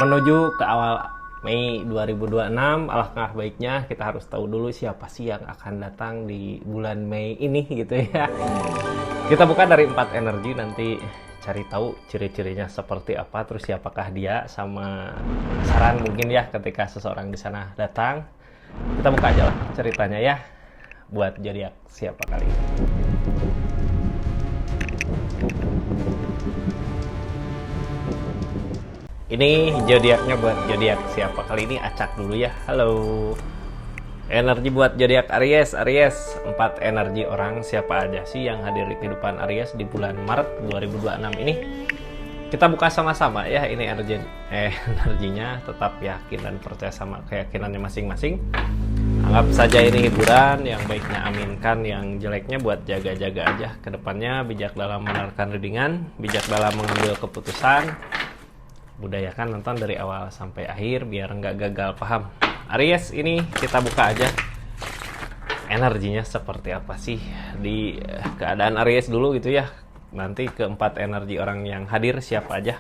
Menuju ke awal Mei 2026, alangkah baiknya kita harus tahu dulu siapa sih yang akan datang di bulan Mei ini gitu ya. Kita buka dari 4 energi, nanti cari tahu ciri-cirinya seperti apa, terus siapakah dia, sama saran mungkin ya ketika seseorang di sana datang. Kita buka aja lah ceritanya ya, buat zodiak siapa kali ini. Ini zodiaknya buat zodiak siapa kali ini, acak dulu ya. Halo. Energi buat zodiak Aries. 4 energi orang siapa aja sih yang hadir di kehidupan Aries di bulan Maret 2026 ini. Kita buka sama-sama ya. Ini energinya, tetap yakin dan percaya sama keyakinannya masing-masing. Anggap saja ini hiburan, yang baiknya aminkan, yang jeleknya buat jaga-jaga aja. Kedepannya bijak dalam menerapkan readingan, bijak dalam mengambil keputusan. Budayakan nonton dari awal sampai akhir biar nggak gagal paham. Aries, ini kita buka aja energinya seperti apa sih di keadaan Aries dulu gitu ya. Nanti keempat energi orang yang hadir siapa aja.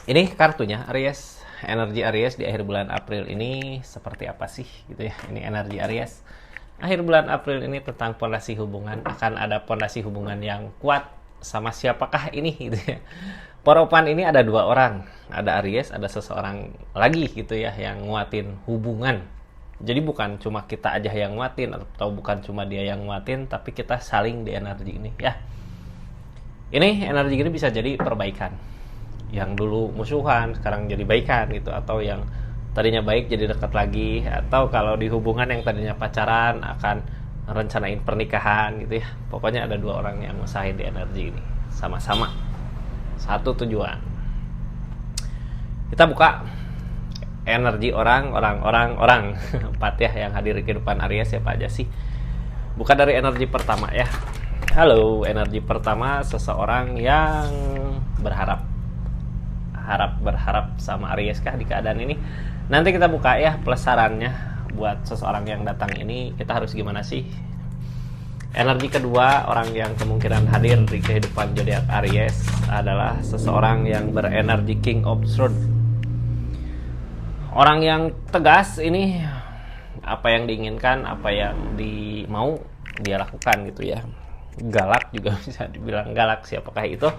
Ini kartunya Aries. Energi Aries di akhir bulan April ini seperti apa sih gitu ya. Ini energi Aries akhir bulan April ini tentang pondasi hubungan. Akan ada pondasi hubungan yang kuat sama siapakah ini gitu ya. Poropan ini ada 2 orang, ada Aries, ada seseorang lagi gitu ya yang nguatin hubungan. Jadi bukan cuma kita aja yang nguatin, atau bukan cuma dia yang nguatin, tapi kita saling di energi ini ya. Ini energi ini bisa jadi perbaikan. Yang dulu musuhan, sekarang jadi baikan gitu, atau yang tadinya baik jadi dekat lagi, atau kalau di hubungan yang tadinya pacaran akan rencanain pernikahan gitu ya. Pokoknya ada 2 orang yang usahain di energi ini sama-sama. Satu tujuan. Kita buka energi orang. 4 ya yang hadir di kehidupan Aries siapa aja sih. Buka dari energi pertama ya. Halo, energi pertama seseorang yang berharap sama Aries kah di keadaan ini. Nanti kita buka ya plus sarannya buat seseorang yang datang ini, kita harus gimana sih. Energi kedua orang yang kemungkinan hadir di kehidupan zodiak Aries adalah seseorang yang berenergi King of Swords. Orang yang tegas ini, apa yang diinginkan, apa yang dimau dia lakukan gitu ya. Galak juga bisa dibilang galak, siapakah itu?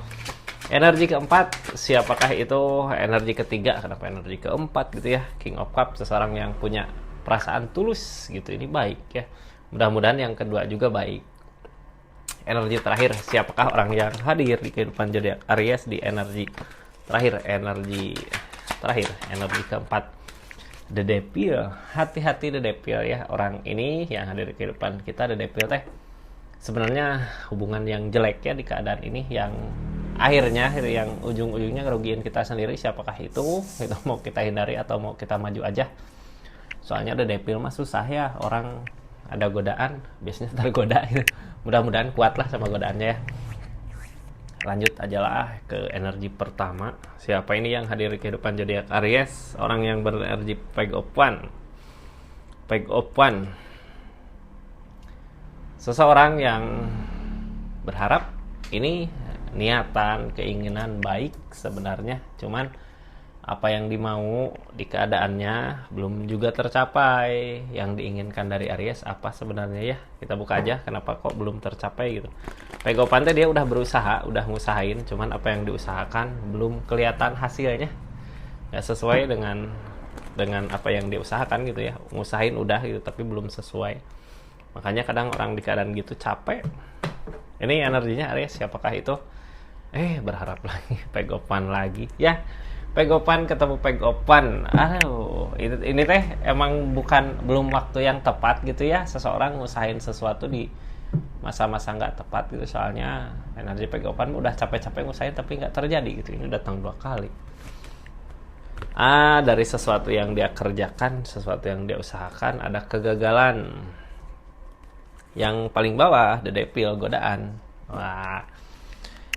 Energi keempat, siapakah itu? Energi ketiga, kenapa energi keempat gitu ya? King of Cups, seseorang yang punya perasaan tulus gitu, ini baik ya. Mudah-mudahan yang kedua juga baik. Energi terakhir, siapakah orang yang hadir di kehidupan zodiak Aries di energi terakhir? Energi keempat, The Devil. Hati-hati The Devil ya. Orang ini yang hadir di kehidupan kita, The Devil teh sebenarnya hubungan yang jelek ya di keadaan ini, yang akhirnya yang ujung-ujungnya ngerugiin kita sendiri. Siapakah itu? Itu mau kita hindari atau mau kita maju aja? Soalnya The Devil mah susah ya, orang ada godaan biasanya tergoda gitu. Mudah-mudahan kuatlah sama godaannya ya. Lanjut aja lah ke energi pertama. Siapa ini yang hadir di kehidupan zodiak Aries? Orang yang berenergi Page of One. Seseorang yang berharap, ini niatan, keinginan baik sebenarnya, cuman apa yang dimau di keadaannya belum juga tercapai. Yang diinginkan dari Aries apa sebenarnya ya, kita buka aja kenapa kok belum tercapai gitu. Pegopante dia udah berusaha, udah ngusahain, cuman apa yang diusahakan belum kelihatan hasilnya, nggak sesuai dengan apa yang diusahakan gitu ya. Ngusahain udah gitu tapi belum sesuai, makanya kadang orang di keadaan gitu capek. Ini energinya Aries, siapakah itu? Berharap lagi, Pegopan lagi ya. Pegopan ketemu Pegopan. Aduh, ini teh emang belum waktu yang tepat gitu ya. Seseorang ngusahain sesuatu di masa-masa nggak tepat gitu. Soalnya energi Pegopan udah capek-capek ngusahain tapi nggak terjadi gitu. Ini datang 2 kali. Dari sesuatu yang dia kerjakan, sesuatu yang dia usahakan, ada kegagalan. Yang paling bawah, The Devil, godaan. Wah,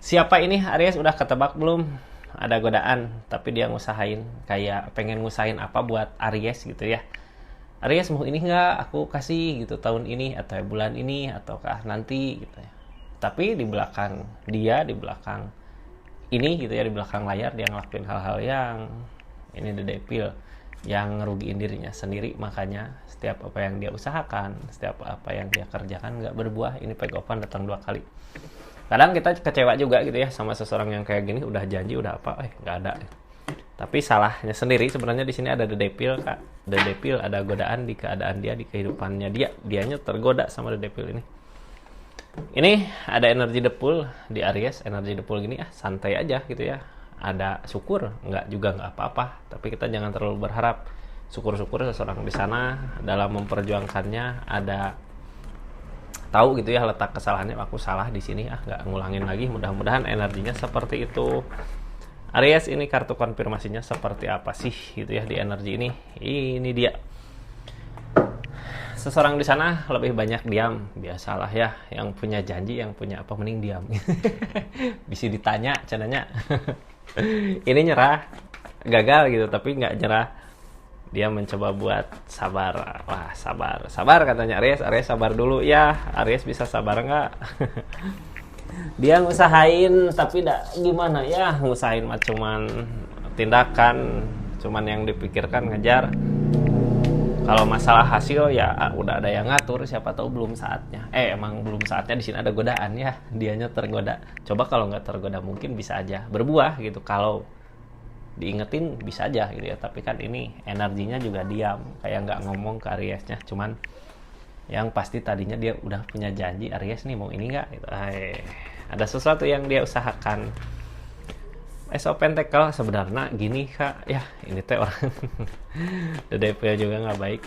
siapa ini? Aries udah ketebak belum? Ada godaan, tapi dia ngusahain, kayak pengen ngusahain apa buat Aries gitu ya. Aries mau ini nggak? Aku kasih gitu tahun ini, atau bulan ini, ataukah nanti gitu ya. Tapi di belakang ini gitu ya, di belakang layar dia ngelakuin hal-hal yang ini the devil, yang ngerugiin dirinya sendiri. Makanya setiap apa yang dia usahakan, setiap apa yang dia kerjakan nggak berbuah. Ini pegopan datang 2 kali. Kadang kita kecewa juga gitu ya sama seseorang yang kayak gini, udah janji udah apa nggak ada. Tapi salahnya sendiri sebenarnya. Di sini ada the devil, Kak. The devil ada godaan di keadaan dia, di kehidupannya dianya tergoda sama the devil ini. Ini ada energi depul di Aries. Energi depul gini santai aja gitu ya. Ada syukur, nggak apa-apa. Tapi kita jangan terlalu berharap. Syukur-syukur seseorang di sana dalam memperjuangkannya ada tahu gitu ya letak kesalahannya. Aku salah di sini, nggak ngulangin lagi. Mudah-mudahan energinya seperti itu. Aries, ini kartu konfirmasinya seperti apa sih gitu ya di energi ini. Ini dia. Seseorang di sana lebih banyak diam, biasalah ya, yang punya janji, yang punya apa mending diam. Bisa ditanya cenanya. Ini nyerah, gagal gitu, tapi nggak nyerah. Dia mencoba buat sabar. Wah, sabar katanya Aries. Aries sabar dulu ya. Aries bisa sabar nggak? Dia ngusahain, tapi gimana ya, ngusahain mah cuman tindakan, cuman yang dipikirkan ngejar. Kalau masalah hasil ya udah ada yang ngatur, siapa tahu belum saatnya. Emang belum saatnya, di sini ada godaan ya, dianya tergoda. Coba kalau nggak tergoda mungkin bisa aja berbuah gitu. Kalau diingetin bisa aja gitu ya. Tapi kan ini energinya juga diam, kayak nggak ngomong ke Ariesnya. Cuman yang pasti tadinya dia udah punya janji, Aries nih mau ini nggak gitu. Ada sesuatu yang dia usahakan. Ace of Pentacle sebenarnya gini Kak, ya ini teh orang the devil juga nggak baik.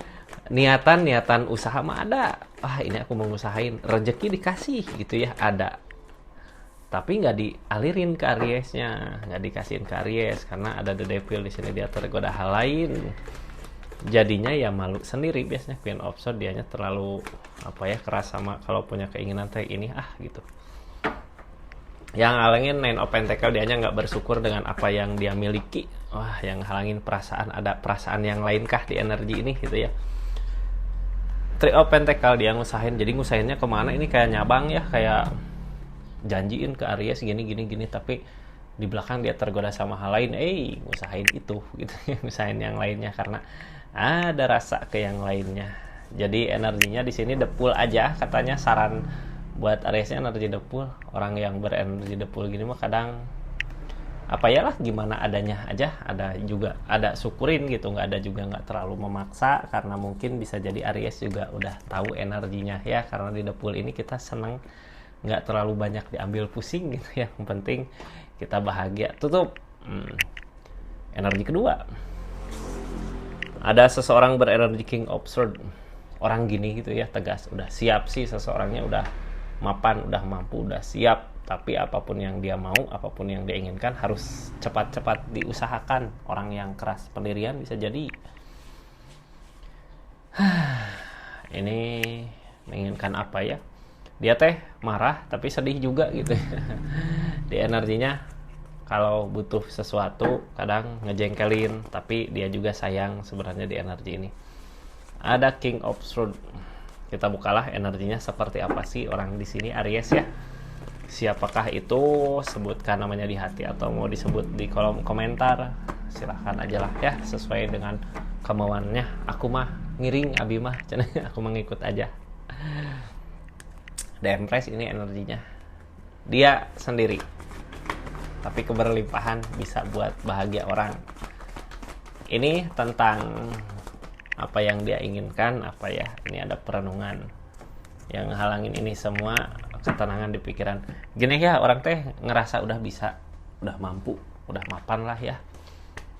Niatan usaha mah ada. Ini aku mau ngusahain, rezeki dikasih gitu ya, ada. Tapi nggak dialirin ke Ariesnya, nggak dikasihin ke Aries karena ada the devil di sini, dia tergoda hal lain. Jadinya ya malu sendiri biasanya. Queen of Swords dianya terlalu keras sama kalau punya keinginan teh ini gitu. Yang halangin Nine of Pentacle, dianya nggak bersyukur dengan apa yang dia miliki. Yang halangin perasaan, ada perasaan yang lainkah di energi ini gitu ya. Three of Pentacle, dia ngusahain, jadi ngusahainnya kemana ini kayak nyabang ya, kayak janjiin ke Aries gini, tapi di belakang dia tergoda sama hal lain. Ngusahain itu gitu ya, ngusahain yang lainnya karena ada rasa ke yang lainnya. Jadi energinya di sini depul aja katanya. Saran buat Ariesnya energi depul. Orang yang berenergi depul gini mah kadang gimana adanya aja. Ada syukurin gitu, nggak ada juga nggak terlalu memaksa, karena mungkin bisa jadi Aries juga udah tahu energinya ya. Karena di depul ini kita seneng nggak terlalu banyak diambil pusing gitu ya. Yang penting kita bahagia. Tutup. Energi kedua, ada seseorang berenergi King of Swords. Orang gini gitu ya, tegas, udah siap sih seseorangnya, udah mapan, udah mampu, udah siap. Tapi apapun yang dia mau, apapun yang dia inginkan harus cepat-cepat diusahakan. Orang yang keras pendirian bisa jadi. Ini menginginkan apa ya? Dia teh marah tapi sedih juga gitu. Di energinya kalau butuh sesuatu kadang ngejengkelin, tapi dia juga sayang sebenarnya di energi ini. Ada King of Swords. Kita bukalah energinya seperti apa sih orang di sini Aries ya. Siapakah itu? Sebutkan namanya di hati atau mau disebut di kolom komentar. Silahkan aja lah ya, sesuai dengan kemauannya. Aku mah ngiring, Abi mah aku mengikut aja. The Empress, ini energinya dia sendiri, tapi keberlimpahan bisa buat bahagia orang. Ini tentang apa yang dia inginkan, ini ada perenungan yang halangin ini semua, ketenangan di pikiran. Gini ya, orang teh ngerasa udah bisa, udah mampu, udah mapan lah ya.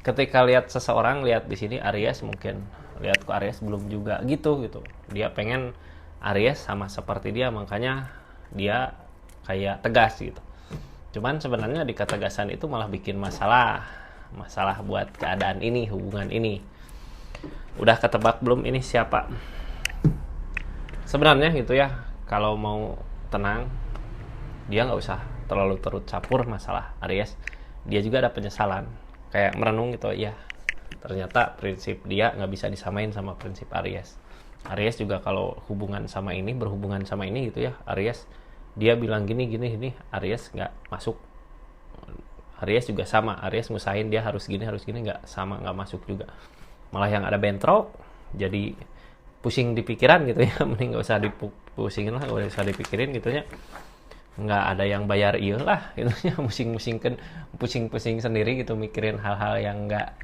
Ketika lihat seseorang, lihat di sini Aries, mungkin lihat ke Aries belum juga gitu. Dia pengen Aries sama seperti dia, makanya dia kayak tegas gitu. Cuman sebenarnya di ketegasan itu malah bikin masalah buat keadaan ini, hubungan ini. Udah ketebak belum ini siapa? Sebenarnya gitu ya, kalau mau tenang, dia nggak usah terlalu turut campur masalah Aries. Dia juga ada penyesalan, kayak merenung gitu ya. Ternyata prinsip dia nggak bisa disamain sama prinsip Aries. Aries juga kalau berhubungan sama ini gitu ya, Aries dia bilang gini, Aries nggak masuk. Aries juga sama, Aries ngusahain dia harus gini nggak sama, nggak masuk juga, malah yang ada bentrok jadi pusing di pikiran gitu ya. Mending nggak usah dipusingin lah, nggak usah dipikirin gitu ya, nggak ada yang bayar iya lah gitu ya. Musing-musingkan, pusing-pusing sendiri gitu mikirin hal-hal yang nggak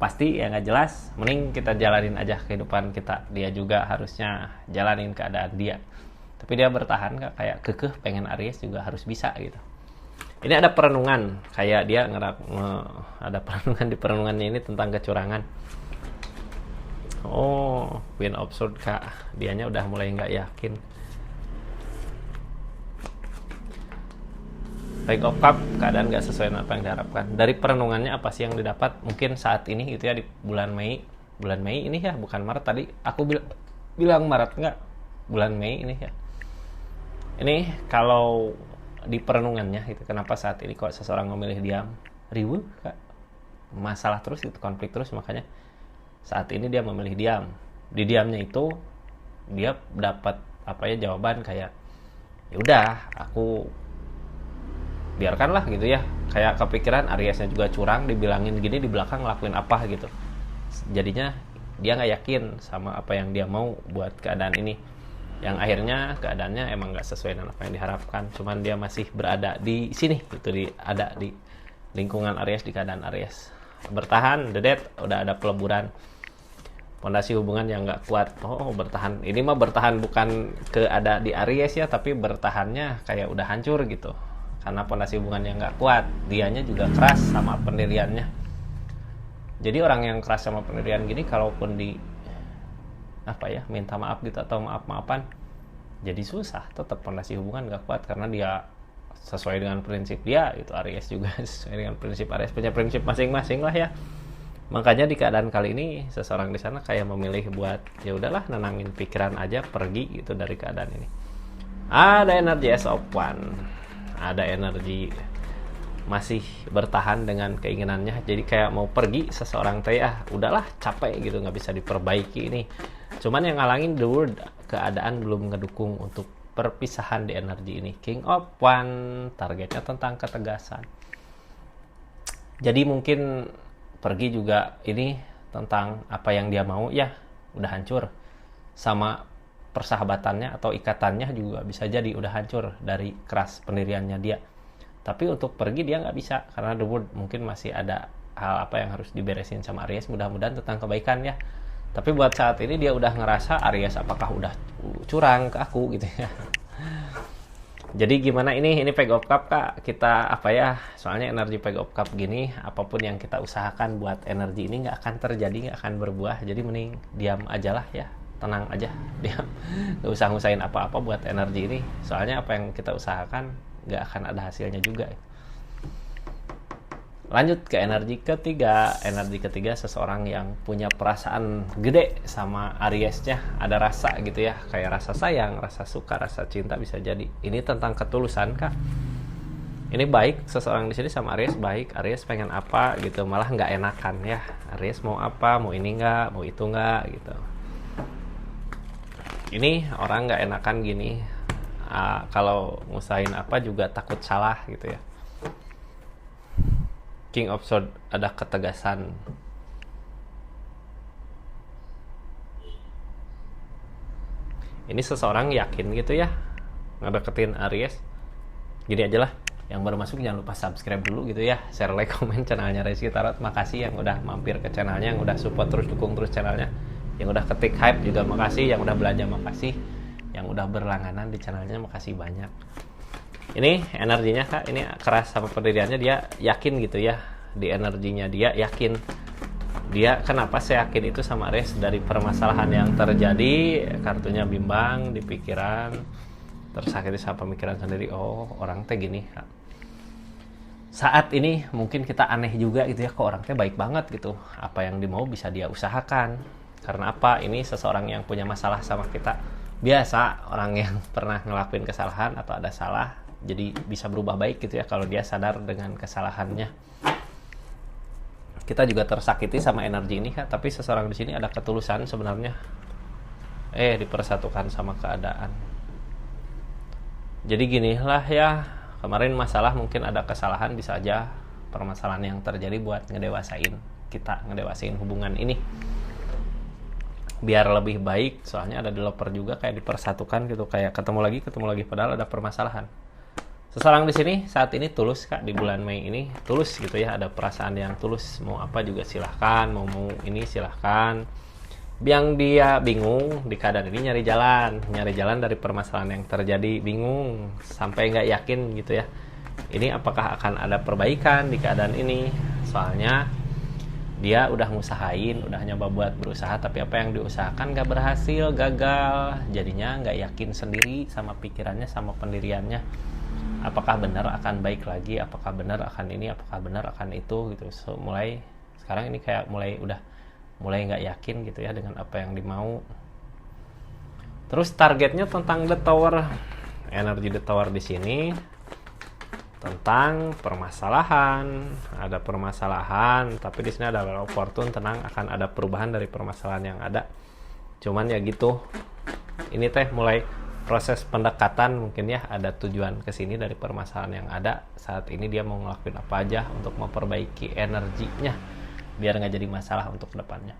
pasti, yang nggak jelas. Mending kita jalanin aja kehidupan kita. Dia juga harusnya jalanin keadaan dia, tapi dia bertahan kayak kekeh pengen Aries juga harus bisa gitu. Ini ada perenungan, kayak dia ada perenungan, di perenungannya ini tentang kecurangan. Oh, Queen of Swords kak, dianya udah mulai nggak yakin. Page of Cups, keadaan nggak sesuai dengan apa yang diharapkan. Dari perenungannya apa sih yang didapat? Mungkin saat ini gitu ya, di bulan Mei ini ya, bukan Maret tadi. Aku bilang Maret, nggak, bulan Mei ini ya. Ini kalau di perenungannya itu, kenapa saat ini kok seseorang memilih diam, riweuh kak, masalah terus itu, konflik terus, makanya saat ini dia memilih diam. Di diamnya itu dia dapat jawaban kayak ya udah, aku biarkanlah gitu ya. Kayak kepikiran Ariesnya juga curang, dibilangin gini di belakang ngelakuin apa gitu, jadinya dia nggak yakin sama apa yang dia mau buat keadaan ini, yang akhirnya keadaannya emang nggak sesuai dengan apa yang diharapkan. Cuman dia masih berada di sini gitu, ada di lingkungan Aries, di keadaan Aries bertahan. The Death, udah ada peleburan fondasi hubungan yang nggak kuat. Oh, bertahan, ini mah bertahan bukan ada di Aries ya, tapi bertahannya kayak udah hancur gitu, karena fondasi hubungan yang nggak kuat. Dianya juga keras sama pendiriannya. Jadi orang yang keras sama pendirian gini, kalaupun di minta maaf gitu atau maaf-maafan, jadi susah. Tetap fondasi hubungan nggak kuat karena dia sesuai dengan prinsip dia. Itu Aries juga sesuai dengan prinsip. Aries punya prinsip masing-masing lah ya. Makanya di keadaan kali ini seseorang di sana kayak memilih buat ya udahlah, nenangin pikiran aja, pergi gitu dari keadaan ini. Ada energi Ace of Wands, ada energi masih bertahan dengan keinginannya. Jadi kayak mau pergi seseorang teh, udahlah capek gitu, nggak bisa diperbaiki ini. Cuman yang ngalangin the world, keadaan belum ngedukung untuk perpisahan di energi ini. King of Wands, targetnya tentang ketegasan. Jadi mungkin pergi juga ini tentang apa yang dia mau ya, udah hancur. Sama persahabatannya atau ikatannya juga bisa jadi udah hancur dari keras pendiriannya dia. Tapi untuk pergi dia nggak bisa, karena the world mungkin masih ada hal apa yang harus diberesin sama Aries. Mudah-mudahan tentang kebaikan ya. Tapi buat saat ini dia udah ngerasa, Aries apakah udah curang ke aku gitu ya. Jadi gimana ini Page of Cups kak, kita soalnya energi Page of Cups gini, apapun yang kita usahakan buat energi ini nggak akan terjadi, nggak akan berbuah. Jadi mending diam aja lah ya, tenang aja, diam, nggak usah ngusahain apa-apa buat energi ini. Soalnya apa yang kita usahakan nggak akan ada hasilnya juga. Lanjut ke energi ketiga. Energi ketiga seseorang yang punya perasaan gede sama Ariesnya, ada rasa gitu ya, kayak rasa sayang, rasa suka, rasa cinta bisa jadi. Ini tentang ketulusan kak. Ini baik, seseorang di sini sama Aries baik. Aries pengen apa gitu, malah nggak enakan ya. Aries mau apa, mau ini nggak, mau itu nggak gitu. Ini orang nggak enakan gini. Kalau ngusahain apa juga takut salah gitu ya. King of Swords, ada ketegasan. Ini seseorang yakin gitu ya ngedeketin Aries. Gini aja lah, yang baru masuk jangan lupa subscribe dulu gitu ya, share, like, komen channelnya Rizky Tarot. Makasih yang udah mampir ke channelnya, yang udah support terus, dukung terus channelnya, yang udah ketik hype juga makasih, yang udah belanja makasih, yang udah berlangganan di channelnya makasih banyak. Ini energinya kak, ini keras sama pendiriannya, dia yakin gitu ya. Di energinya dia yakin. Dia kenapa saya yakin itu sama Aries, dari permasalahan yang terjadi, kartunya bimbang di pikiran, tersakiti sama pemikiran sendiri. Oh, orang teh gini kak. Saat ini mungkin kita aneh juga gitu ya, kok orang teh baik banget gitu, apa yang dimau bisa dia usahakan. Karena apa? Ini seseorang yang punya masalah sama kita. Biasa orang yang pernah ngelakuin kesalahan atau ada salah, jadi bisa berubah baik gitu ya kalau dia sadar dengan kesalahannya. Kita juga tersakiti sama energi ini kak, tapi seseorang di sini ada ketulusan sebenarnya. Dipersatukan sama keadaan. Jadi ginilah ya, kemarin masalah mungkin ada kesalahan, bisa aja permasalahan yang terjadi buat ngedewasain hubungan ini biar lebih baik. Soalnya ada developer juga kayak dipersatukan gitu, kayak ketemu lagi padahal ada permasalahan. Seseorang di sini saat ini tulus Kak, di bulan Mei ini tulus gitu ya, ada perasaan yang tulus, mau apa juga silahkan, mau ini silahkan. Yang dia bingung di keadaan ini nyari jalan dari permasalahan yang terjadi, bingung sampai nggak yakin gitu ya. Ini apakah akan ada perbaikan di keadaan ini? Soalnya dia udah ngusahain, udah nyoba buat berusaha, tapi apa yang diusahakan nggak berhasil, gagal. Jadinya nggak yakin sendiri sama pikirannya, sama pendiriannya. Apakah benar akan baik lagi? Apakah benar akan ini? Apakah benar akan itu? Gitu. So, mulai sekarang ini kayak mulai nggak yakin gitu ya dengan apa yang dimau. Terus targetnya tentang The Tower, energi The Tower di sini tentang permasalahan, ada permasalahan, tapi di sini ada fortune, tenang, akan ada perubahan dari permasalahan yang ada. Cuman ya gitu, ini teh mulai proses pendekatan mungkin ya, ada tujuan ke sini dari permasalahan yang ada. Saat ini dia mau ngelakuin apa aja untuk memperbaiki energinya biar nggak jadi masalah untuk depannya.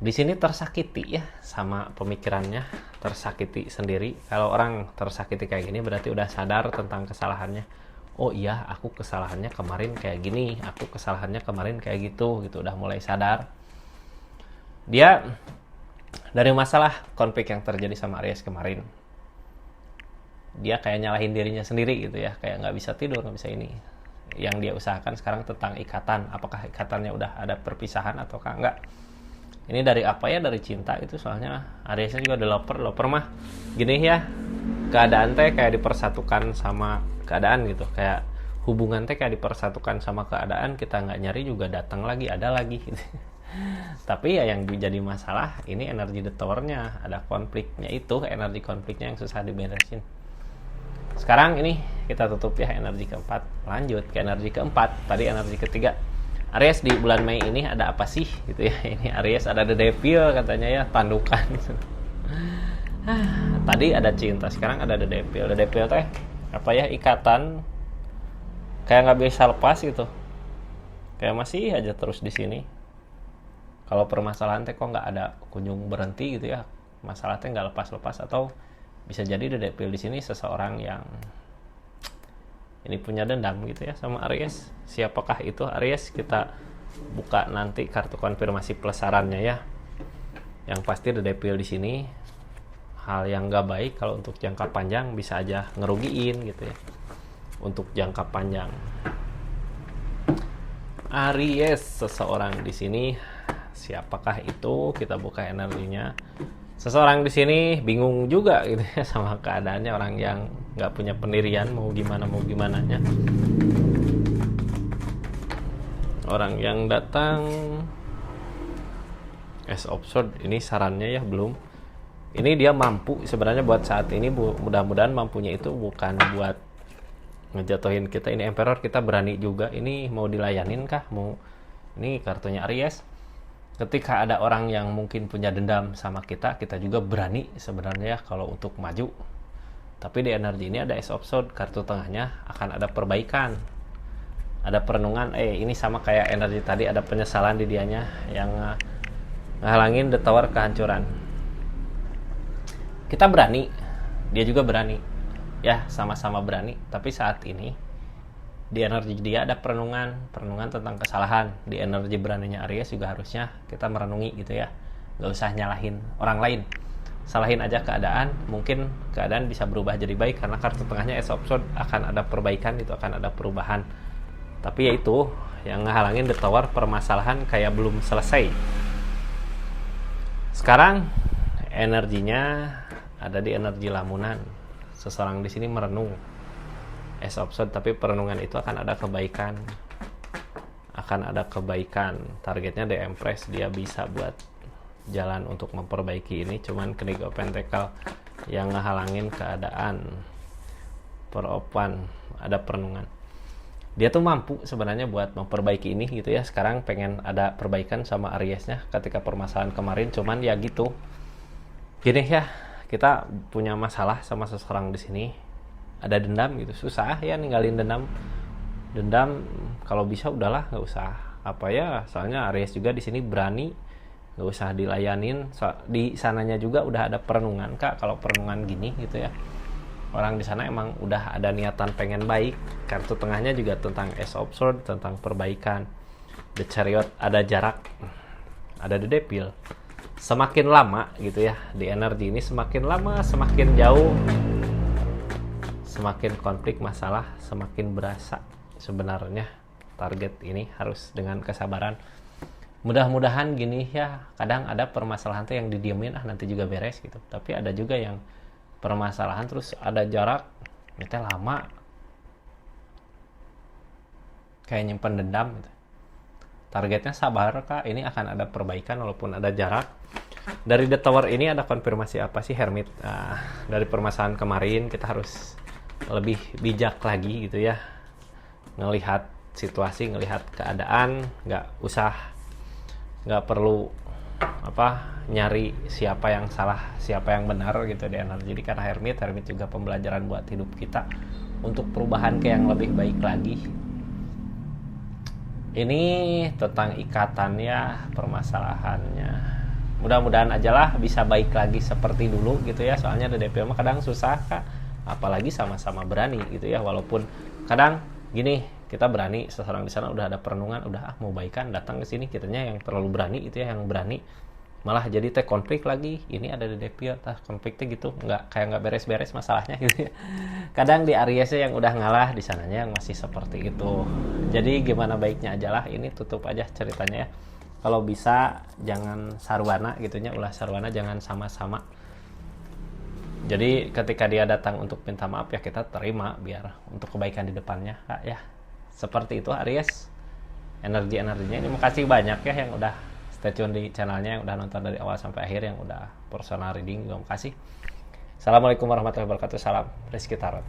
Di sini tersakiti ya sama pemikirannya, tersakiti sendiri. Kalau orang tersakiti kayak gini berarti udah sadar tentang kesalahannya. Oh iya, aku kesalahannya kemarin kayak gini, aku kesalahannya kemarin kayak gitu, udah mulai sadar. Dia dari masalah konflik yang terjadi sama Aries kemarin, dia kayak nyalahin dirinya sendiri gitu ya, kayak nggak bisa tidur, nggak bisa ini. Yang dia usahakan sekarang tentang ikatan, apakah ikatannya udah ada perpisahan ataukah enggak. Ini dari apa ya, dari cinta itu. Soalnya Ariesnya juga developer mah gini ya, keadaan teh kayak dipersatukan sama keadaan gitu, kayak hubungan teh kayak dipersatukan sama keadaan, kita nggak nyari juga datang lagi, ada lagi gitu. Tapi ya yang jadi masalah ini energi The Tower-nya, ada konfliknya, itu energi konfliknya yang susah diberesin. Sekarang ini kita tutup ya energi keempat, lanjut ke energi keempat. Tadi energi ketiga, Aries di bulan Mei ini ada apa sih gitu ya. Ini Aries ada The Devil katanya ya, tandukan. Tadi ada cinta, sekarang ada The Devil. The Devil teh apa ya, ikatan, kayak nggak bisa lepas gitu, kayak masih aja terus di sini. Kalau permasalahan teh kok nggak ada kunjung berhenti gitu ya, masalah teh nggak lepas-lepas. Atau bisa jadi The Devil di sini seseorang yang ini punya dendam gitu ya sama Aries. Siapakah itu Aries? Kita buka nanti kartu konfirmasi pelesarannya ya. Yang pasti The Devil di sini hal yang nggak baik. Kalau untuk jangka panjang bisa aja ngerugiin gitu ya. Untuk jangka panjang, Aries seseorang di sini, siapakah itu? Kita buka energinya. Seseorang di sini bingung juga gitu ya sama keadaannya, orang yang nggak punya pendirian, mau gimana nya. Orang yang datang Ace of Swords, ini sarannya ya belum. Ini dia mampu sebenarnya buat saat ini, mudah-mudahan mampunya itu bukan buat ngejatuhin kita. Ini Emperor, kita berani juga. Ini mau dilayanin kah? Mau, ini kartunya Aries. Ketika ada orang yang mungkin punya dendam sama kita, kita juga berani sebenarnya kalau untuk maju. Tapi di energi ini ada Ace of Swords, kartu tengahnya akan ada perbaikan, ada perenungan. Ini sama kayak energi tadi, ada penyesalan di dianya yang ngehalangin The Tower kehancuran. Kita berani, dia juga berani. Ya, sama-sama berani. Tapi saat ini di energi dia ada perenungan tentang kesalahan. Di energi beraninya Aries juga harusnya kita merenungi gitu ya, nggak usah nyalahin orang lain, salahin aja keadaan. Mungkin keadaan bisa berubah jadi baik karena kartu tengahnya Ace of Swords, akan ada perbaikan itu, akan ada perubahan. Tapi ya itu yang ngehalangin The Tower, permasalahan kayak belum selesai. Sekarang energinya ada di energi lamunan. Seseorang di sini merenung Ace of Swords, tapi perenungan itu akan ada kebaikan, targetnya The Empress. Dia bisa buat jalan untuk memperbaiki ini, cuman King of Pentacles yang ngehalangin keadaan. Peropan, ada perenungan. Dia tuh mampu sebenarnya buat memperbaiki ini gitu ya. Sekarang pengen ada perbaikan sama Ariesnya ketika permasalahan kemarin, cuman ya gitu. Gini ya, kita punya masalah sama seseorang di sini, ada dendam gitu, susah ya ninggalin dendam. Dendam kalau bisa udahlah, nggak usah apa ya, soalnya Aries juga di sini berani, nggak usah dilayanin. Di sananya juga udah ada perenungan Kak, kalau perenungan gini gitu ya, orang di sana emang udah ada niatan pengen baik. Kartu tengahnya juga tentang Ace of Swords, tentang perbaikan. The Chariot, ada jarak, ada The Devil. Semakin lama gitu ya, di energi ini semakin lama semakin jauh, semakin konflik masalah semakin berasa. Sebenarnya target ini harus dengan kesabaran. Mudah-mudahan gini ya, kadang ada permasalahan tuh yang didiemin nanti juga beres gitu, tapi ada juga yang permasalahan terus ada jarak, itu lama kayak nyimpen dendam gitu. Targetnya sabar Kak, ini akan ada perbaikan walaupun ada jarak. Dari The Tower ini ada konfirmasi apa sih Hermit? Dari permasalahan kemarin kita harus lebih bijak lagi gitu ya, ngelihat situasi, ngelihat keadaan, nggak perlu nyari siapa yang salah siapa yang benar gitu di energi. Jadi karena Hermit juga pembelajaran buat hidup kita untuk perubahan ke yang lebih baik lagi. Ini tentang ikatannya, permasalahannya. Mudah-mudahan aja lah bisa baik lagi seperti dulu gitu ya. Soalnya DDP mah kadang susah Kak, apalagi sama-sama berani gitu ya. Walaupun kadang gini, kita berani, seseorang di sana udah ada perenungan, udah mau baikan, datang ke sini kitanya yang terlalu berani itu ya, yang berani malah jadi konflik lagi. Ini ada di DP konfliknya gitu, nggak beres-beres masalahnya gitu ya. Kadang di Ariesnya yang udah ngalah, di sananya yang masih seperti itu. Jadi gimana baiknya aja lah, ini tutup aja ceritanya ya. Kalau bisa jangan sarwana gitunya, ulah sarwana jangan sama-sama. Jadi ketika dia datang untuk minta maaf ya kita terima biar untuk kebaikan di depannya Kak ya. Seperti itu Aries energinya. Terima kasih banyak ya yang udah stay tune di channelnya, yang udah nonton dari awal sampai akhir, yang udah personal reading juga makasih. Assalamualaikum warahmatullahi wabarakatuh. Salam Rizky Tarot.